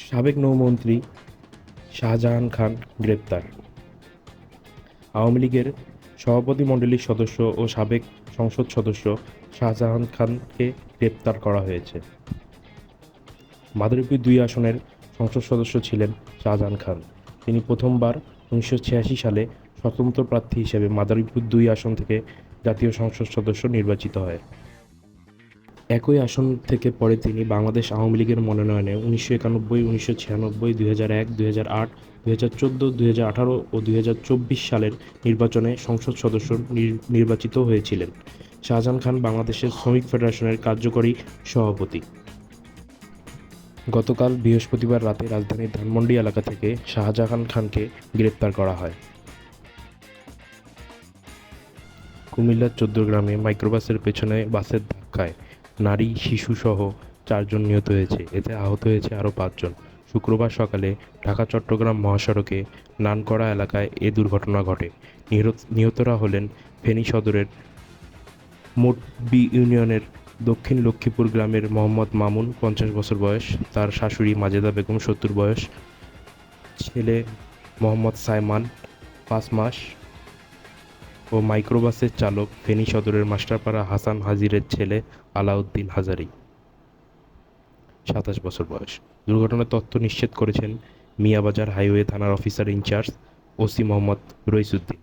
সাবেক নৌমন্ত্রী শাহজাহান খান গ্রেপ্তার। আওয়ামী লীগের সভাপতিমণ্ডলীর সদস্য ও সাবেক সংসদ সদস্য শাহজাহান খানকে গ্রেপ্তার করা হয়েছে। মাদারীপুর ২ আসনের সংসদ সদস্য ছিলেন শাহজাহান খান। তিনি প্রথমবার ১৯৮৬ সালে স্বতন্ত্র প্রার্থী হিসেবে মাদারীপুর ২ আসন থেকে জাতীয় সংসদ সদস্য নির্বাচিত হয়। একই আসন থেকে পরে তিনি বাংলাদেশ আওয়ামী লীগের মনোনয়নে ১৯৯১, ১৯৯৬, ২০০১, ২০০৮, ২০১৪, ২০১৮ ও ২০২৪ সালের নির্বাচনে সংসদ সদস্য নির্বাচিত হয়েছিলেন। শাহজাহান খান বাংলাদেশের শ্রমিক ফেডারেশনের কার্যকরী সভাপতি। গতকাল বৃহস্পতিবার রাতে রাজধানীর ধানমন্ডি এলাকা থেকে শাহজাহান খানকে গ্রেপ্তার করা হয়। কুমিল্লার চৌদ্দগ্রামে মাইক্রোবাসের পেছনে বাসের ধাক্কায় নারী, শিশুসহ ৪ জন নিহত হয়েছে। এতে আহত হয়েছে আরও ৫ জন। শুক্রবার সকালে ঢাকা-চট্টগ্রাম মহাসড়কে নানকড়া এলাকায় এ দুর্ঘটনা ঘটে। নিহতরা হলেন ফেনী সদরের মোটবি ইউনিয়নের দক্ষিণ লক্ষ্মীপুর গ্রামের মোহাম্মদ মামুন ৫০ বছর বয়স, তার শাশুড়ি মাজেদা বেগম ৭০ বয়স, ছেলে মোহাম্মদ সায়মান ৫ মাস ও মাইক্রোবাসের চালক ফেনী সদরের মাস্টারপাড়া হাসান হাজিরের ছেলে আলাউদ্দিন হাজারী ২৭ বছর বয়স। দুর্ঘটনার তথ্য নিশ্চিত করেছেন মিয়াবাজার হাইওয়ে থানার officer incharge OC Mohammad Raisuddin.